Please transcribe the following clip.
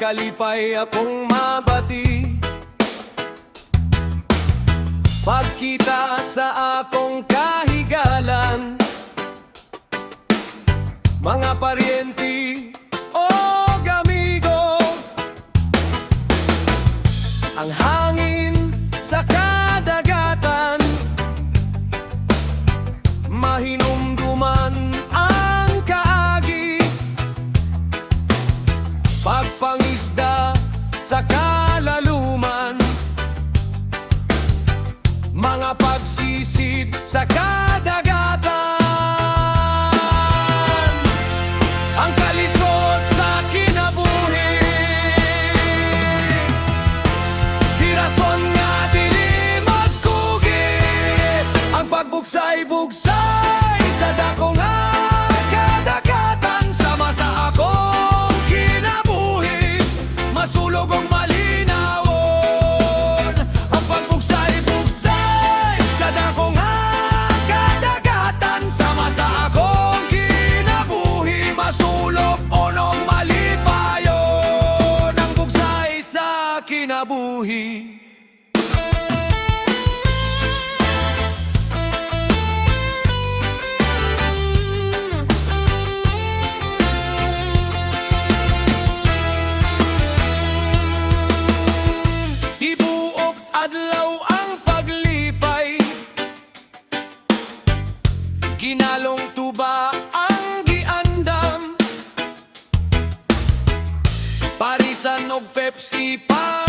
kalipay akong mabati. Pagkita sa akong kahigalan, mga paryenti o gamigo, ang hangin sa kadagatan, mahinumduman ang kaagi. Pagpangisda sa kalaluman, mga pagsisid sa kadagatan, ang kalisod sa kinabuhi, hirason nga dili magkugit, ang pagbugsay-bugsay sa dako nga kadagatan, sama sa akong kinabuhi, masulog ang malinawon. Ang pagbugsay-bugsay sa dako nga kadagatan, sama sa akong kinabuhi, masulog onong malipayon. Ang bugsay sa kinabuhi. Ibuok adlaw ang paglipay, ginalong tuba ang giandam, parisan og Pepsi pa